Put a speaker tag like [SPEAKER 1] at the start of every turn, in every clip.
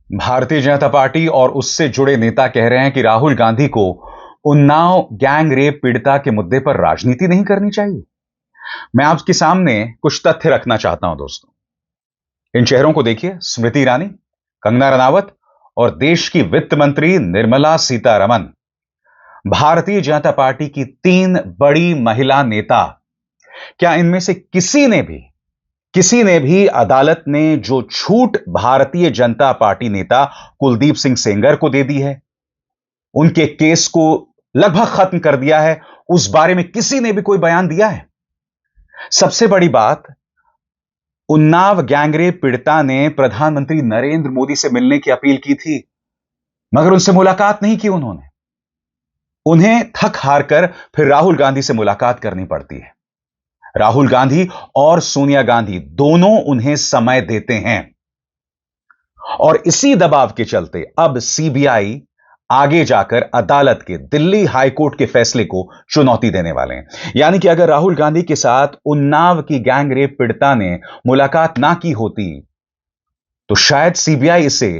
[SPEAKER 1] Bharatiya Janata party और उससे जुड़े नेता कह रहे हैं कि राहुल गांधी को उन्नाव गैंग रेप पीड़िता के मुद्दे पर राजनीति नहीं करनी चाहिए। मैं आपके सामने कुछ तथ्य रखना चाहता हूं दोस्तों। इन चेहरों को देखिए, स्मृति ईरानी, कंगना रनावत और देश की वित्त मंत्री निर्मला सीतारमन। भारतीय जनता पार्टी की तीन बड़ी महिला नेता। क्या इनमें से किसी ने भी अदालत ने जो छूट भारतीय जनता पार्टी नेता कुलदीप सिंह सेंगर को दे दी है, उनके केस को लगभग खत्म कर दिया है, उस बारे में किसी ने भी कोई बयान दिया है? सबसे बड़ी बात, उन्नाव गैंगरेप पीड़िता ने प्रधानमंत्री नरेंद्र मोदी से मिलने की अपील की थी, मगर उनसे मुलाकात नहीं की उन्होंने। उन्हें थक हार कर फिर राहुल गांधी से मुलाकात करनी पड़ती है। राहुल गांधी और सोनिया गांधी दोनों उन्हें समय देते हैं और इसी दबाव के चलते अब सीबीआई आगे जाकर अदालत के, दिल्ली हाईकोर्ट के फैसले को चुनौती देने वाले हैं। यानी कि अगर राहुल गांधी के साथ उन्नाव की गैंग रेप पीड़िता ने मुलाकात ना की होती तो शायद सीबीआई इसे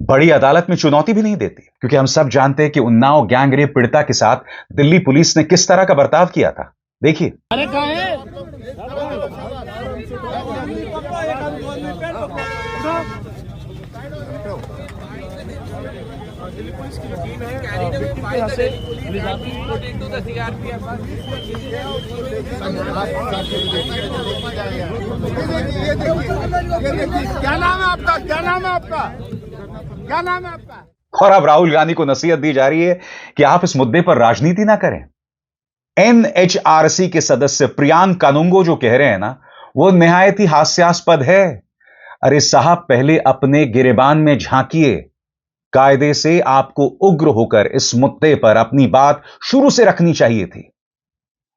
[SPEAKER 1] बड़ी अदालत में चुनौती भी नहीं देती, क्योंकि हम सब जानते हैं कि उन्नाव गैंग रेप पीड़िता के साथ दिल्ली पुलिस ने किस तरह का बर्ताव किया था। देखिए।
[SPEAKER 2] क्या नाम है आपका? क्या नाम है आपका? क्या नाम है आपका?
[SPEAKER 1] और अब राहुल गांधी को नसीहत दी जा रही है कि आप इस मुद्दे पर राजनीति ना करें। एनएचआरसी के सदस्य प्रियांक कानूंगो जो कह रहे हैं ना, वो निहायत ही हास्यास्पद है। अरे साहब, पहले अपने गिरेबान में झांकिए। कायदे से आपको उग्र होकर इस मुद्दे पर अपनी बात शुरू से रखनी चाहिए थी,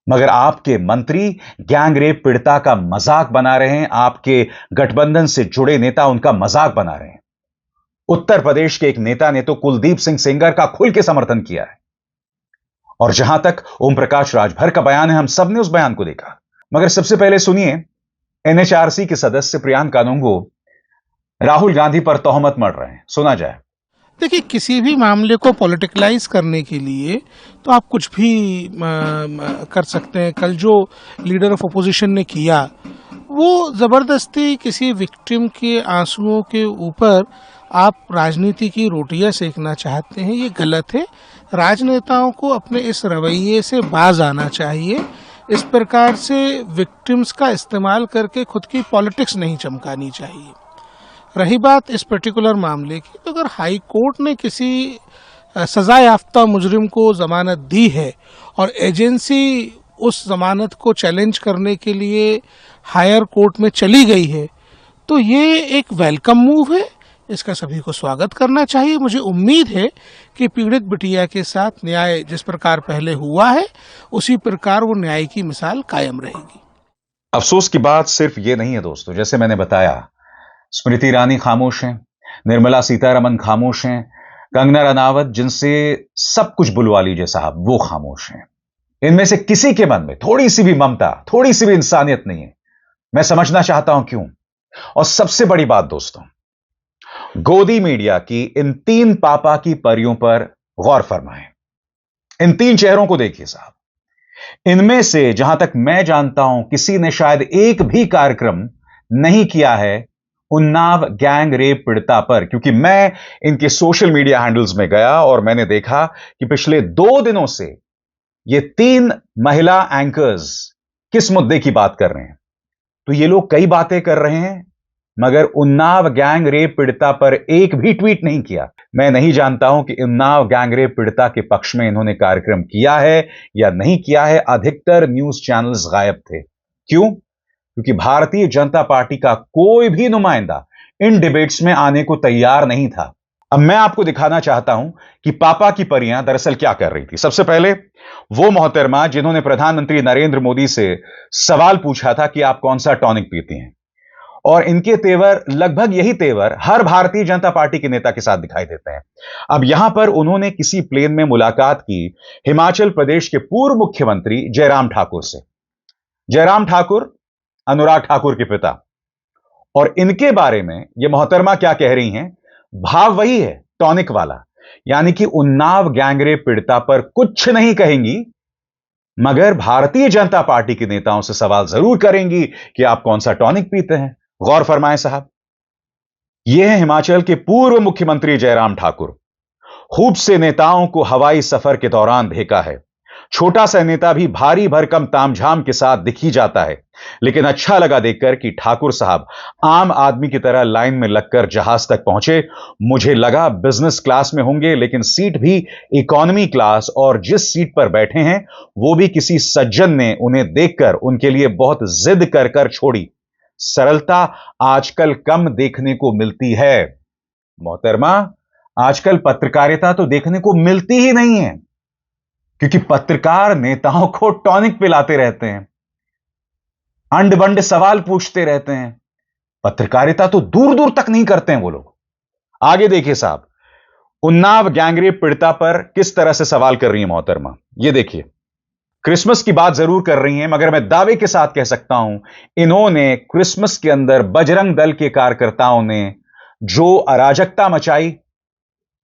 [SPEAKER 1] मगर आपके मंत्री गैंग रेप पीड़िता का मजाक बना रहे हैं। आपके गठबंधन से जुड़े नेता उनका मजाक बना रहे हैं। उत्तर प्रदेश के एक नेता ने तो कुलदीप सिंह सेंगर का खुल के समर्थन किया है, और जहां तक ओम प्रकाश राजभर का बयान है, हम सब ने उस बयान को देखा। मगर सबसे पहले सुनिए, एनएचआरसी के सदस्य प्रियांक कानूंगो राहुल गांधी पर तोहमत मढ़ रहे हैं। सुना जाए।
[SPEAKER 3] देखिए, किसी भी मामले को पॉलिटिकलाइज करने के लिए तो आप कुछ भी कर सकते हैं। कल जो लीडर ऑफ अपोजिशन ने किया, वो ज़बरदस्ती किसी विक्टिम के आंसुओं के ऊपर आप राजनीति की रोटियां सेकना चाहते हैं, ये गलत है। राजनेताओं को अपने इस रवैये से बाज आना चाहिए। इस प्रकार से विक्टिम्स का इस्तेमाल करके खुद की पॉलिटिक्स नहीं चमकानी चाहिए। रही बात इस पर्टिकुलर मामले की, तो अगर हाई कोर्ट ने किसी सजा याफ्ता मुजरिम को जमानत दी है और एजेंसी उस जमानत को चैलेंज करने के लिए हायर कोर्ट में चली गई है, तो ये एक वेलकम मूव है। इसका सभी को स्वागत करना चाहिए। मुझे उम्मीद है कि पीड़ित बिटिया के साथ न्याय जिस प्रकार पहले हुआ है, उसी प्रकार वो न्याय की मिसाल कायम रहेगी।
[SPEAKER 1] अफसोस की बात सिर्फ ये नहीं है दोस्तों, जैसे मैंने बताया, स्मृति ईरानी खामोश हैं, निर्मला सीतारमन खामोश हैं, कंगना रनावत, जिनसे सब कुछ बुलवा लीजिए साहब, वो खामोश हैं। इनमें से किसी के मन में थोड़ी सी भी ममता, थोड़ी सी भी इंसानियत नहीं है। मैं समझना चाहता हूं क्यों। और सबसे बड़ी बात दोस्तों, गोदी मीडिया की इन तीन पापा की परियों पर गौर फरमाएं। इन तीन चेहरों को देखिए साहब। इनमें से जहां तक मैं जानता हूं, किसी ने शायद एक भी कार्यक्रम नहीं किया है उन्नाव गैंग रेप पीड़िता पर, क्योंकि मैं इनके सोशल मीडिया हैंडल्स में गया और मैंने देखा कि पिछले 2 दिनों से ये तीन महिला एंकर्स किस मुद्दे की बात कर रहे हैं। तो ये लोग कई बातें कर रहे हैं, मगर उन्नाव गैंग रेप पीड़िता पर एक भी ट्वीट नहीं किया। मैं नहीं जानता हूं कि उन्नाव गैंग रेप पीड़िता के पक्ष में इन्होंने कार्यक्रम किया है या नहीं किया है। अधिकतर न्यूज चैनल्स गायब थे। क्यों? क्योंकि भारतीय जनता पार्टी का कोई भी नुमाइंदा इन डिबेट्स में आने को तैयार नहीं था। अब मैं आपको दिखाना चाहता हूं कि पापा की परियां दरअसल क्या कर रही थी। सबसे पहले वो मोहतरमा जिन्होंने प्रधानमंत्री नरेंद्र मोदी से सवाल पूछा था कि आप कौन सा टॉनिक पीती हैं, और इनके तेवर, लगभग यही तेवर हर भारतीय जनता पार्टी के नेता के साथ दिखाई देते हैं। अब यहां पर उन्होंने किसी प्लेन में मुलाकात की हिमाचल प्रदेश के पूर्व मुख्यमंत्री जयराम ठाकुर से। जयराम ठाकुर अनुराग ठाकुर के पिता, और इनके बारे में यह मोहतरमा क्या कह रही हैं, भाव वही है टॉनिक वाला, यानी कि उन्नाव गैंगरेप पीड़िता पर कुछ नहीं कहेंगी, मगर भारतीय जनता पार्टी के नेताओं से सवाल जरूर करेंगी कि आप कौन सा टॉनिक पीते हैं। गौर फरमाएं साहब। यह है हिमाचल के पूर्व मुख्यमंत्री जयराम ठाकुर। खूब से नेताओं को हवाई सफर के दौरान देखा है। छोटा सा नेता भी भारी भरकम तामझाम के साथ दिख ही जाता है, लेकिन अच्छा लगा देखकर कि ठाकुर साहब आम आदमी की तरह लाइन में लगकर जहाज तक पहुंचे। मुझे लगा बिजनेस क्लास में होंगे, लेकिन सीट भी इकोनॉमी क्लास, और जिस सीट पर बैठे हैं वो भी किसी सज्जन ने उन्हें देखकर उनके लिए बहुत जिद कर कर छोड़ी। सरलता आजकल कम देखने को मिलती है। मोहतरमा, आजकल पत्रकारिता तो देखने को मिलती ही नहीं है, क्योंकि पत्रकार नेताओं को टॉनिक पिलाते रहते हैं, अंड बंड सवाल पूछते रहते हैं। पत्रकारिता तो दूर दूर तक नहीं करते हैं वो लोग। आगे देखिए साहब, उन्नाव गैंगरेप पीड़िता पर किस तरह से सवाल कर रही है मोहतरमा। ये देखिए, क्रिसमस की बात जरूर कर रही हैं, मगर मैं दावे के साथ कह सकता हूं, इन्होंने क्रिसमस के अंदर बजरंग दल के कार्यकर्ताओं ने जो अराजकता मचाई,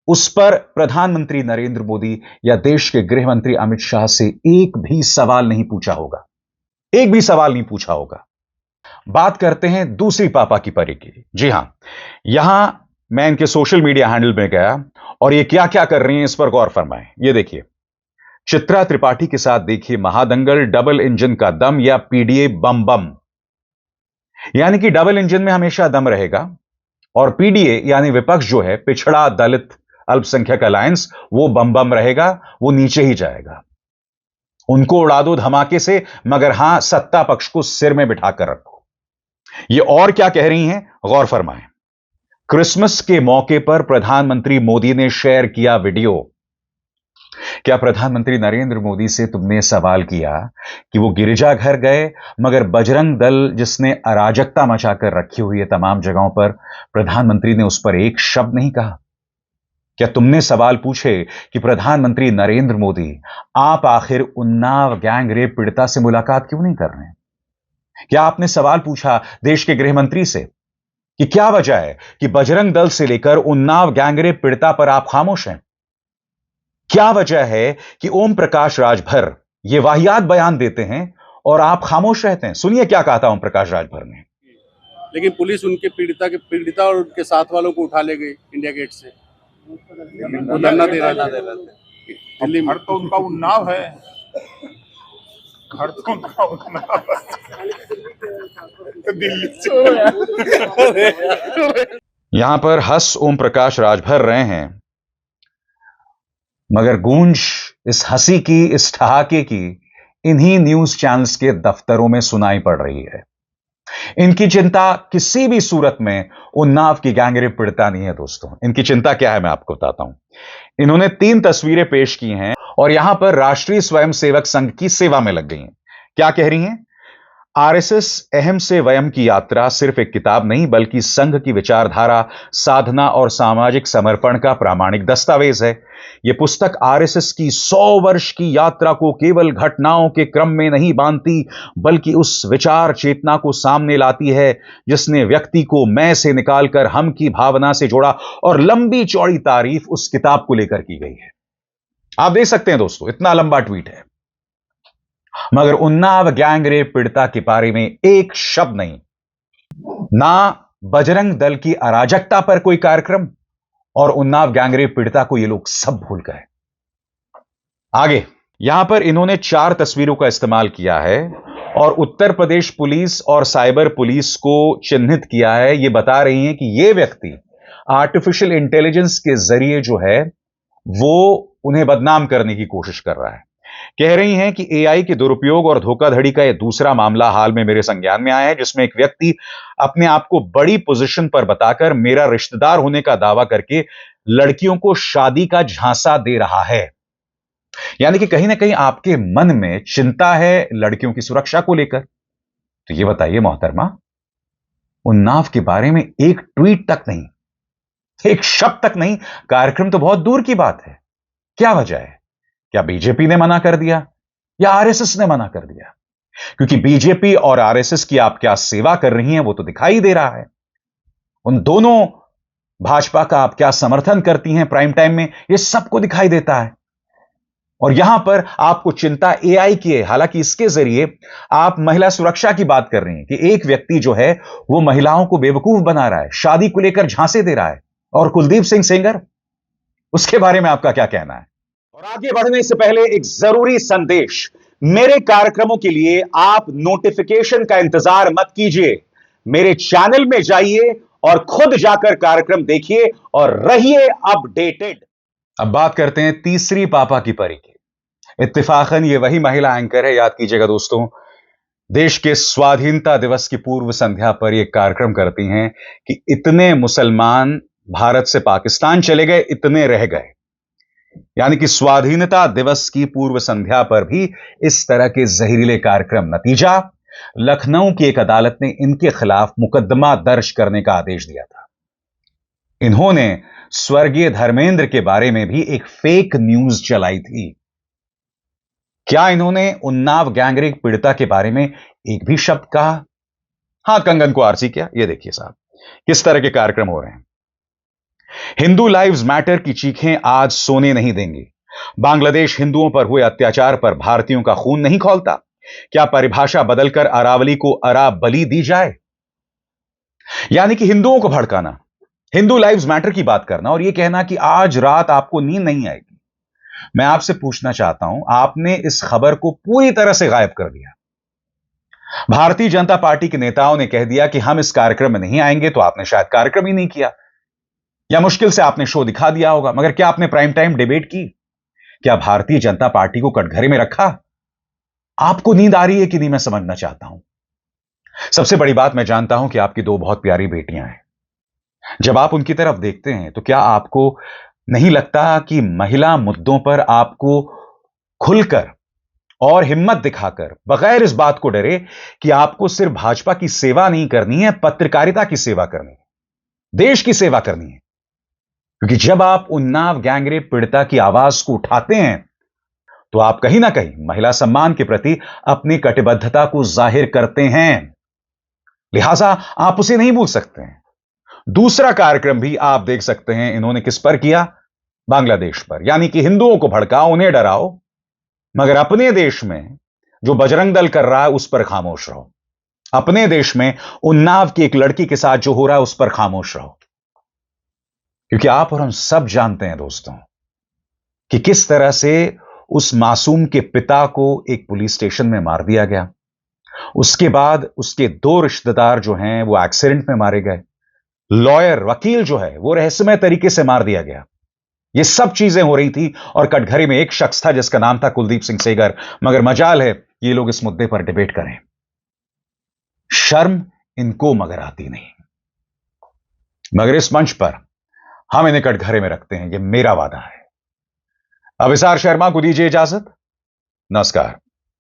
[SPEAKER 1] उस पर प्रधानमंत्री नरेंद्र मोदी या देश के गृह मंत्री अमित शाह से एक भी सवाल नहीं पूछा होगा, एक भी सवाल नहीं पूछा होगा। बात करते हैं दूसरी पापा की परी की। जी हां, यहां मैं इनके सोशल मीडिया हैंडल में गया और ये क्या क्या कर रही हैं इस पर गौर फरमाएं। ये देखिए, चित्रा त्रिपाठी के साथ देखिए महादंगल डबल इंजन का दम या पीडीए बम बम, यानी कि डबल इंजन में हमेशा दम रहेगा, और पीडीए यानी विपक्ष जो है, पिछड़ा दलित अल्पसंख्यक अलायंस, वो बम बम रहेगा, वो नीचे ही जाएगा। उनको उड़ा दो धमाके से, मगर हां, सत्ता पक्ष को सिर में बिठाकर रखो। ये और क्या कह रही हैं, गौर फरमाएं। क्रिसमस के मौके पर प्रधानमंत्री मोदी ने शेयर किया वीडियो। क्या प्रधानमंत्री नरेंद्र मोदी से तुमने सवाल किया कि वो गिरजाघर गए, मगर बजरंग दल जिसने अराजकता मचाकर रखी हुई है तमाम जगहों पर, प्रधानमंत्री ने उस पर एक शब्द नहीं कहा? क्या तुमने सवाल पूछे कि प्रधानमंत्री नरेंद्र मोदी, आप आखिर उन्नाव गैंग रेप पीड़िता से मुलाकात क्यों नहीं कर रहे हैं? क्या आपने सवाल पूछा देश के गृह मंत्री से कि क्या वजह है कि बजरंग दल से लेकर उन्नाव गैंग रेप पीड़िता पर आप खामोश हैं? क्या वजह है कि ओम प्रकाश राजभर ये वाहियात बयान देते हैं और आप खामोश रहते हैं? सुनिए क्या कहा था ओम प्रकाश राजभर ने।
[SPEAKER 4] लेकिन पुलिस उनके पीड़िता और उनके साथ वालों को उठा ले गई इंडिया गेट से, वो धरना दे रहे थे दिल्ली में।
[SPEAKER 2] घर तो उनका उन्नाव है, घर तो उनका उन्नाव है दिल्ली से।
[SPEAKER 1] यहां पर हंस ओम प्रकाश राजभर रहे हैं, मगर गूंज इस हंसी की, इस ठहाके की इन्हीं न्यूज चैनल्स के दफ्तरों में सुनाई पड़ रही है। इनकी चिंता किसी भी सूरत में उन्नाव की गैंगरेप पीड़िता नहीं है दोस्तों। इनकी चिंता क्या है मैं आपको बताता हूं। इन्होंने 3 तस्वीरें पेश की हैं और यहां पर राष्ट्रीय स्वयंसेवक संघ की सेवा में लग गई हैं। क्या कह रही हैं? आरएसएस अहम से वयम की यात्रा सिर्फ एक किताब नहीं, बल्कि संघ की विचारधारा, साधना और सामाजिक समर्पण का प्रामाणिक दस्तावेज है। यह पुस्तक आरएसएस की 100 वर्ष की यात्रा को केवल घटनाओं के क्रम में नहीं बांधती, बल्कि उस विचार चेतना को सामने लाती है जिसने व्यक्ति को मैं से निकालकर हम की भावना से जोड़ा, और लंबी चौड़ी तारीफ उस किताब को लेकर की गई है। आप देख सकते हैं दोस्तों, इतना लंबा ट्वीट है, मगर उन्नाव गैंगरेप पीड़िता के बारे में एक शब्द नहीं। ना बजरंग दल की अराजकता पर कोई कार्यक्रम, और उन्नाव गैंगरेप पीड़िता को ये लोग सब भूल गए। आगे यहां पर इन्होंने 4 तस्वीरों का इस्तेमाल किया है और उत्तर प्रदेश पुलिस और साइबर पुलिस को चिन्हित किया है। ये बता रही हैं कि ये व्यक्ति आर्टिफिशियल इंटेलिजेंस के जरिए जो है वो उन्हें बदनाम करने की कोशिश कर रहा है। कह रही हैं कि एआई के दुरुपयोग और धोखाधड़ी का यह दूसरा मामला हाल में मेरे संज्ञान में आया है, जिसमें एक व्यक्ति अपने आप को बड़ी पोजीशन पर बताकर मेरा रिश्तेदार होने का दावा करके लड़कियों को शादी का झांसा दे रहा है। यानी कि कहीं ना कहीं आपके मन में चिंता है लड़कियों की सुरक्षा को लेकर। तो यह बताइए मोहतरमा, उन्नाव के बारे में एक ट्वीट तक नहीं, एक शब्द तक नहीं, कार्यक्रम तो बहुत दूर की बात है। क्या वजह है? क्या बीजेपी ने मना कर दिया या आरएसएस ने मना कर दिया? क्योंकि बीजेपी और आरएसएस की आप क्या सेवा कर रही हैं वो तो दिखाई दे रहा है। उन दोनों भाजपा का आप क्या समर्थन करती हैं प्राइम टाइम में, यह सबको दिखाई देता है। और यहां पर आपको चिंता एआई की है। हालांकि इसके जरिए आप महिला सुरक्षा की बात कर रही हैं कि एक व्यक्ति जो है वो महिलाओं को बेवकूफ बना रहा है, शादी को लेकर झांसे दे रहा है। और कुलदीप सिंह सेंगर, उसके बारे में आपका क्या कहना है? और आगे बढ़ने से पहले एक जरूरी संदेश, मेरे कार्यक्रमों के लिए आप नोटिफिकेशन का इंतजार मत कीजिए। मेरे चैनल में जाइए और खुद जाकर कार्यक्रम देखिए और रहिए अपडेटेड। अब बात करते हैं तीसरी पापा की परी की। इत्तेफाकन ये वही महिला एंकर है, याद कीजिएगा दोस्तों, देश के स्वाधीनता दिवस की पूर्व संध्या पर यह कार्यक्रम करती हैं कि इतने मुसलमान भारत से पाकिस्तान चले गए, इतने रह गए। यानी कि स्वाधीनता दिवस की पूर्व संध्या पर भी इस तरह के जहरीले कार्यक्रम। नतीजा, लखनऊ की एक अदालत ने इनके खिलाफ मुकदमा दर्ज करने का आदेश दिया था। इन्होंने स्वर्गीय धर्मेंद्र के बारे में भी एक फेक न्यूज चलाई थी। क्या इन्होंने उन्नाव गैंगरेप पीड़िता के बारे में एक भी शब्द कहा? हां, कंगन को आरसी किया। ये देखिए साहब, किस तरह के कार्यक्रम हो रहे हैं। हिंदू लाइव्स मैटर की चीखें आज सोने नहीं देंगी। बांग्लादेश हिंदुओं पर हुए अत्याचार पर भारतीयों का खून नहीं खौलता। क्या परिभाषा बदलकर अरावली को अराबली दी जाए? यानी कि हिंदुओं को भड़काना, हिंदू लाइव्स मैटर की बात करना और यह कहना कि आज रात आपको नींद नहीं आएगी। मैं आपसे पूछना चाहता हूं, आपने इस खबर को पूरी तरह से गायब कर दिया। भारतीय जनता पार्टी के नेताओं ने कह दिया कि हम इस कार्यक्रम में नहीं आएंगे, तो आपने शायद कार्यक्रम ही नहीं किया, या मुश्किल से आपने शो दिखा दिया होगा। मगर क्या आपने प्राइम टाइम डिबेट की? क्या भारतीय जनता पार्टी को कटघरे में रखा? आपको नींद आ रही है कि नहीं, मैं समझना चाहता हूं। सबसे बड़ी बात, मैं जानता हूं कि आपकी दो बहुत प्यारी बेटियां हैं। जब आप उनकी तरफ देखते हैं तो क्या आपको नहीं लगता कि महिला मुद्दों पर आपको खुलकर और हिम्मत दिखाकर, बगैर इस बात को डरे कि आपको सिर्फ भाजपा की सेवा नहीं करनी है, पत्रकारिता की सेवा करनी है, देश की सेवा करनी है? क्योंकि जब आप उन्नाव गैंगरेप पीड़िता की आवाज को उठाते हैं तो आप कहीं ना कहीं महिला सम्मान के प्रति अपनी कटिबद्धता को जाहिर करते हैं। लिहाजा आप उसे नहीं भूल सकते हैं। दूसरा कार्यक्रम भी आप देख सकते हैं, इन्होंने किस पर किया? बांग्लादेश पर। यानी कि हिंदुओं को भड़काओ, उन्हें डराओ, मगर अपने देश में जो बजरंग दल कर रहा है उस पर खामोश रहो। अपने देश में उन्नाव की एक लड़की के साथ जो हो रहा है उस पर खामोश रहो। क्योंकि आप और हम सब जानते हैं दोस्तों कि किस तरह से उस मासूम के पिता को एक पुलिस स्टेशन में मार दिया गया। उसके बाद उसके दो रिश्तेदार जो हैं वो एक्सीडेंट में मारे गए। लॉयर, वकील जो है वो रहस्यमय तरीके से मार दिया गया। ये सब चीजें हो रही थी और कटघरे में एक शख्स था जिसका नाम था कुलदीप सिंह सेंगर। मगर मजाल है ये लोग इस मुद्दे पर डिबेट करें। शर्म इनको मगर आती नहीं। मगर इस मंच पर हम इन्हें कटघरे में रखते हैं, ये मेरा वादा है। अभिसार शर्मा को दीजिए इजाजत। नमस्कार।